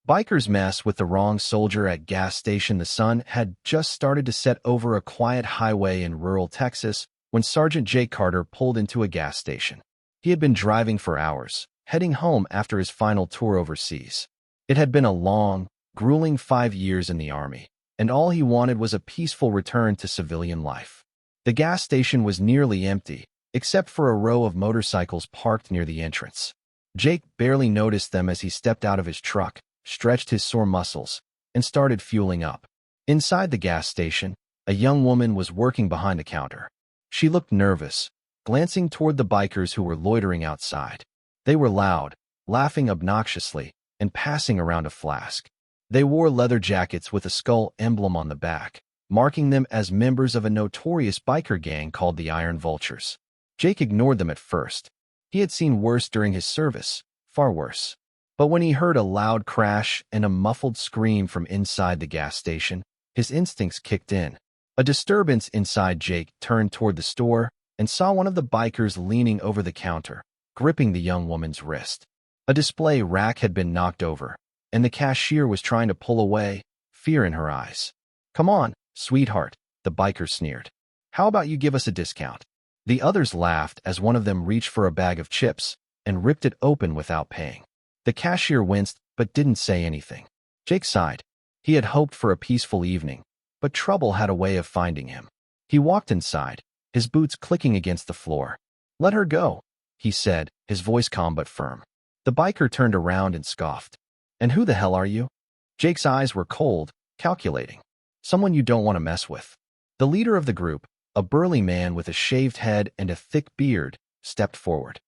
Bikers mess with the wrong soldier at gas station. The sun had just started to set over a quiet highway in rural Texas when Sergeant Jake Carter pulled into a gas station. He had been driving for hours, heading home after his final tour overseas. It had been a long, grueling 5 years in the Army, and all he wanted was a peaceful return to civilian life. The gas station was nearly empty, except for a row of motorcycles parked near the entrance. Jake barely noticed them as he stepped out of his truck, stretched his sore muscles, and started fueling up. Inside the gas station, a young woman was working behind the counter. She looked nervous, glancing toward the bikers who were loitering outside. They were loud, laughing obnoxiously, and passing around a flask. They wore leather jackets with a skull emblem on the back, marking them as members of a notorious biker gang called the Iron Vultures. Jake ignored them at first. He had seen worse during his service, far worse. But when he heard a loud crash and a muffled scream from inside the gas station, his instincts kicked in. A disturbance inside. Jake turned toward the store and saw one of the bikers leaning over the counter, gripping the young woman's wrist. A display rack had been knocked over, and the cashier was trying to pull away, fear in her eyes. "Come on, sweetheart," the biker sneered. "How about you give us a discount?" The others laughed as one of them reached for a bag of chips and ripped it open without paying. The cashier winced but didn't say anything. Jake sighed. He had hoped for a peaceful evening, but trouble had a way of finding him. He walked inside, his boots clicking against the floor. "Let her go," he said, his voice calm but firm. The biker turned around and scoffed. "And who the hell are you?" Jake's eyes were cold, calculating. "Someone you don't want to mess with." The leader of the group, a burly man with a shaved head and a thick beard, stepped forward.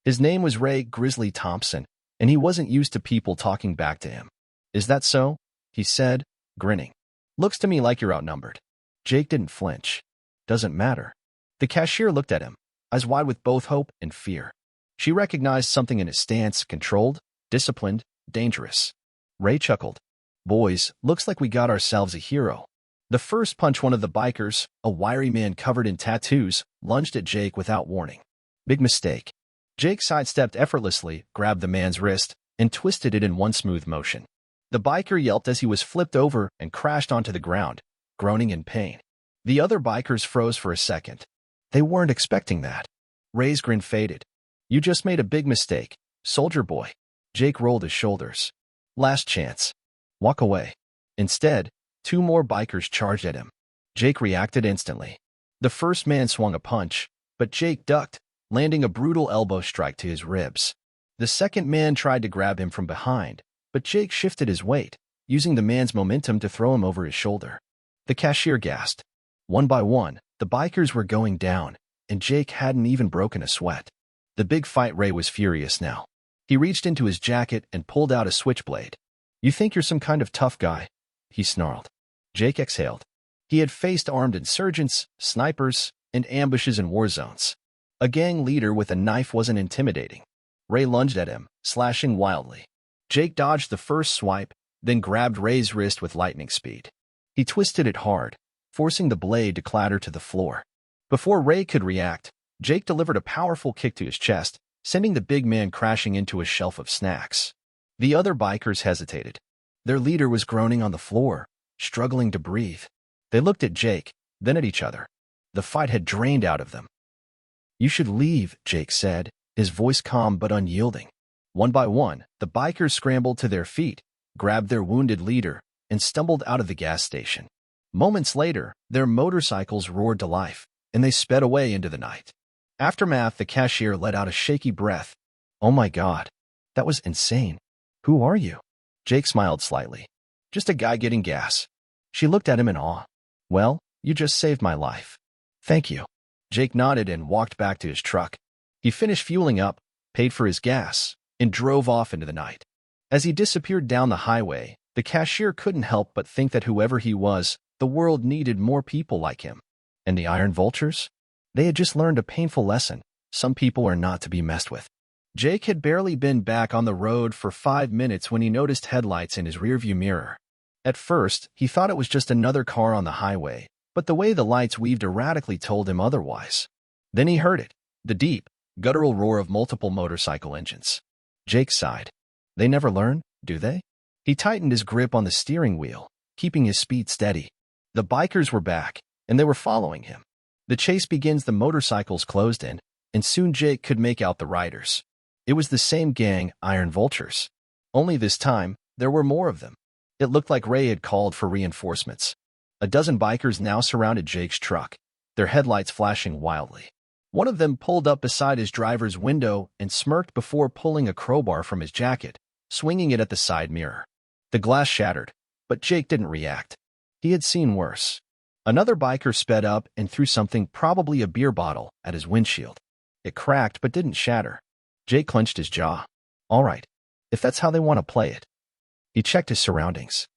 His name was Ray Grizzly Thompson, and he wasn't used to people talking back to him. "Is that so?" he said, grinning. "Looks to me like you're outnumbered." Jake didn't flinch. "Doesn't matter." The cashier looked at him, eyes wide with both hope and fear. She recognized something in his stance: controlled, disciplined, dangerous. Ray chuckled. "Boys, looks like we got ourselves a hero." The first punch, one of the bikers, a wiry man covered in tattoos, lunged at Jake without warning. Big mistake. Jake sidestepped effortlessly, grabbed the man's wrist, and twisted it in one smooth motion. The biker yelped as he was flipped over and crashed onto the ground, groaning in pain. The other bikers froze for a second. They weren't expecting that. Ray's grin faded. "You just made a big mistake, soldier boy." Jake rolled his shoulders. "Last chance. Walk away." Instead, 2 more bikers charged at him. Jake reacted instantly. The first man swung a punch, but Jake ducked, landing a brutal elbow strike to his ribs. The second man tried to grab him from behind, but Jake shifted his weight, using the man's momentum to throw him over his shoulder. The cashier gasped. One by one, the bikers were going down, and Jake hadn't even broken a sweat. The big fight. Ray was furious now. He reached into his jacket and pulled out a switchblade. "You think you're some kind of tough guy?" he snarled. Jake exhaled. He had faced armed insurgents, snipers, and ambushes in war zones. A gang leader with a knife wasn't intimidating. Ray lunged at him, slashing wildly. Jake dodged the first swipe, then grabbed Ray's wrist with lightning speed. He twisted it hard, forcing the blade to clatter to the floor. Before Ray could react, Jake delivered a powerful kick to his chest, sending the big man crashing into a shelf of snacks. The other bikers hesitated. Their leader was groaning on the floor, struggling to breathe. They looked at Jake, then at each other. The fight had drained out of them. "You should leave," Jake said, his voice calm but unyielding. One by one, the bikers scrambled to their feet, grabbed their wounded leader, and stumbled out of the gas station. Moments later, their motorcycles roared to life, and they sped away into the night. Aftermath. The cashier let out a shaky breath. "Oh my God, that was insane. Who are you?" Jake smiled slightly. "Just a guy getting gas." She looked at him in awe. "Well, you just saved my life." "Thank you." Jake nodded and walked back to his truck. He finished fueling up, paid for his gas, and drove off into the night. As he disappeared down the highway, the cashier couldn't help but think that whoever he was, the world needed more people like him. And the Iron Vultures? They had just learned a painful lesson. Some people are not to be messed with. Jake had barely been back on the road for 5 minutes when he noticed headlights in his rearview mirror. At first, he thought it was just another car on the highway, but the way the lights weaved erratically told him otherwise. Then he heard it, the deep, guttural roar of multiple motorcycle engines. Jake sighed. They never learn, do they? He tightened his grip on the steering wheel, keeping his speed steady. The bikers were back, and they were following him. The chase begins. The motorcycles closed in, and soon Jake could make out the riders. It was the same gang, Iron Vultures. Only this time, there were more of them. It looked like Ray had called for reinforcements. A dozen bikers now surrounded Jake's truck, their headlights flashing wildly. One of them pulled up beside his driver's window and smirked before pulling a crowbar from his jacket, swinging it at the side mirror. The glass shattered, but Jake didn't react. He had seen worse. Another biker sped up and threw something, probably a beer bottle, at his windshield. It cracked but didn't shatter. Jake clenched his jaw. All right, if that's how they want to play it. He checked his surroundings.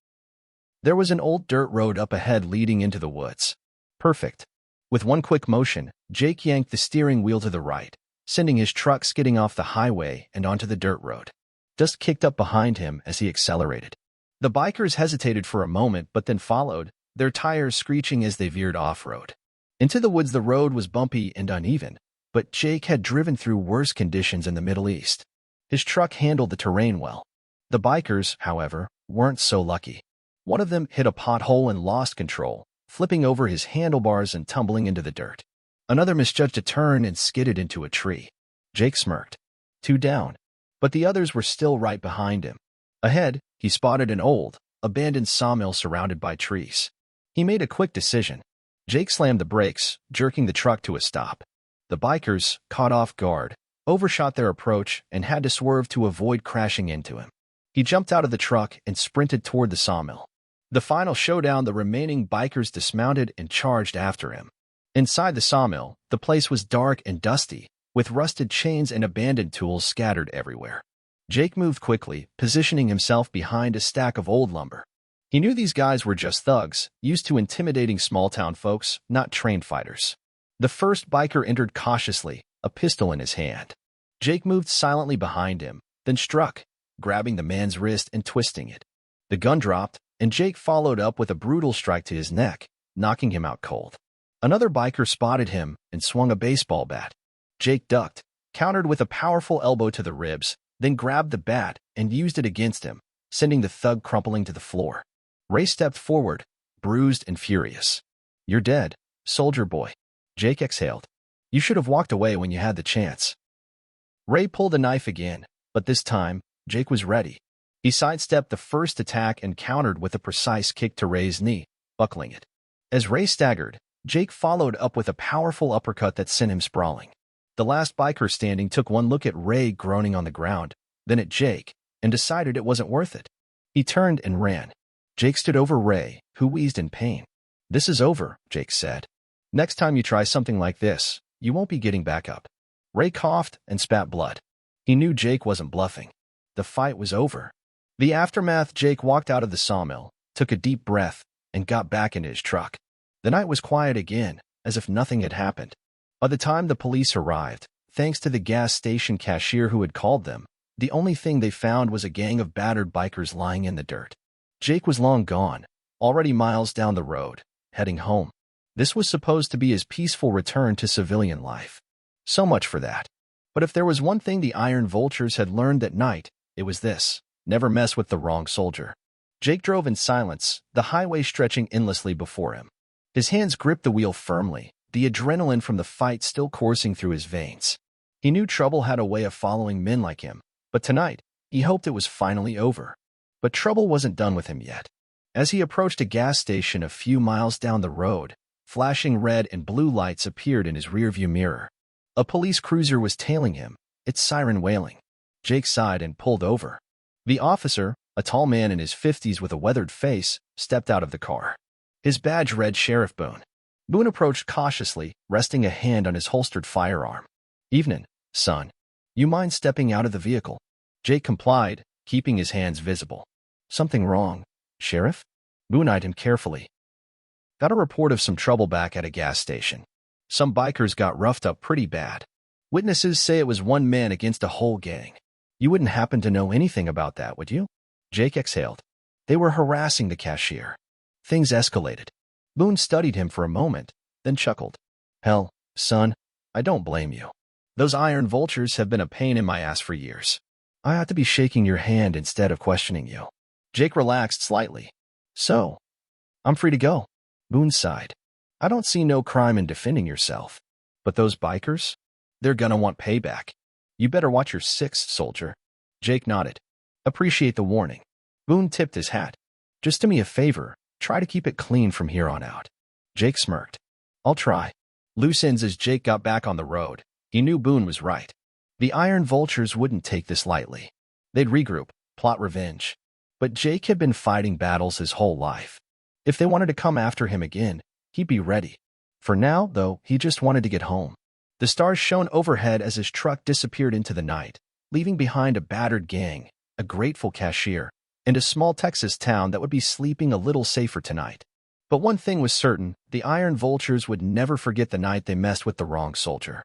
There was an old dirt road up ahead leading into the woods. Perfect. With one quick motion, Jake yanked the steering wheel to the right, sending his truck skidding off the highway and onto the dirt road. Dust kicked up behind him as he accelerated. The bikers hesitated for a moment but then followed, their tires screeching as they veered off-road. Into the woods. The road was bumpy and uneven, but Jake had driven through worse conditions in the Middle East. His truck handled the terrain well. The bikers, however, weren't so lucky. One of them hit a pothole and lost control, flipping over his handlebars and tumbling into the dirt. Another misjudged a turn and skidded into a tree. Jake smirked. 2 down. But the others were still right behind him. Ahead, he spotted an old, abandoned sawmill surrounded by trees. He made a quick decision. Jake slammed the brakes, jerking the truck to a stop. The bikers, caught off guard, overshot their approach and had to swerve to avoid crashing into him. He jumped out of the truck and sprinted toward the sawmill. The final showdown. The remaining bikers dismounted and charged after him. Inside the sawmill, the place was dark and dusty, with rusted chains and abandoned tools scattered everywhere. Jake moved quickly, positioning himself behind a stack of old lumber. He knew these guys were just thugs, used to intimidating small-town folks, not trained fighters. The first biker entered cautiously, a pistol in his hand. Jake moved silently behind him, then struck, grabbing the man's wrist and twisting it. The gun dropped, and Jake followed up with a brutal strike to his neck, knocking him out cold. Another biker spotted him and swung a baseball bat. Jake ducked, countered with a powerful elbow to the ribs, then grabbed the bat and used it against him, sending the thug crumpling to the floor. Ray stepped forward, bruised and furious. "You're dead, soldier boy." Jake exhaled. "You should have walked away when you had the chance." Ray pulled a knife again, but this time, Jake was ready. He sidestepped the first attack and countered with a precise kick to Ray's knee, buckling it. As Ray staggered, Jake followed up with a powerful uppercut that sent him sprawling. The last biker standing took one look at Ray groaning on the ground, then at Jake, and decided it wasn't worth it. He turned and ran. Jake stood over Ray, who wheezed in pain. "This is over," Jake said. "Next time you try something like this, you won't be getting back up." Ray coughed and spat blood. He knew Jake wasn't bluffing. The fight was over. The aftermath. Jake walked out of the sawmill, took a deep breath, and got back into his truck. The night was quiet again, as if nothing had happened. By the time the police arrived, thanks to the gas station cashier who had called them, the only thing they found was a gang of battered bikers lying in the dirt. Jake was long gone, already miles down the road, heading home. This was supposed to be his peaceful return to civilian life. So much for that. But if there was one thing the Iron Vultures had learned that night, it was this: never mess with the wrong soldier. Jake drove in silence, the highway stretching endlessly before him. His hands gripped the wheel firmly, the adrenaline from the fight still coursing through his veins. He knew trouble had a way of following men like him, but tonight, he hoped it was finally over. But trouble wasn't done with him yet. As he approached a gas station a few miles down the road, flashing red and blue lights appeared in his rearview mirror. A police cruiser was tailing him, its siren wailing. Jake sighed and pulled over. The officer, a tall man in his 50s with a weathered face, stepped out of the car. His badge read Sheriff Boone. Boone approached cautiously, resting a hand on his holstered firearm. "Evening, son. You mind stepping out of the vehicle?" Jake complied, keeping his hands visible. "Something wrong, Sheriff?" Boone eyed him carefully. "Got a report of some trouble back at a gas station. Some bikers got roughed up pretty bad. Witnesses say it was one man against a whole gang. You wouldn't happen to know anything about that, would you?" Jake exhaled. "They were harassing the cashier." Things escalated. Boone studied him for a moment, then chuckled. "Hell, son, I don't blame you. Those Iron Vultures have been a pain in my ass for years. I ought to be shaking your hand instead of questioning you." Jake relaxed slightly. So, I'm free to go. Boone sighed. I don't see no crime in defending yourself. But those bikers? They're gonna want payback. You better watch your six, soldier. Jake nodded. Appreciate the warning. Boone tipped his hat. Just do me a favor. Try to keep it clean from here on out. Jake smirked. I'll try. Loose ends as Jake got back on the road. He knew Boone was right. The Iron Vultures wouldn't take this lightly. They'd regroup, plot revenge. But Jake had been fighting battles his whole life. If they wanted to come after him again, he'd be ready. For now, though, he just wanted to get home. The stars shone overhead as his truck disappeared into the night, leaving behind a battered gang, a grateful cashier, and a small Texas town that would be sleeping a little safer tonight. But one thing was certain, the Iron Vultures would never forget the night they messed with the wrong soldier.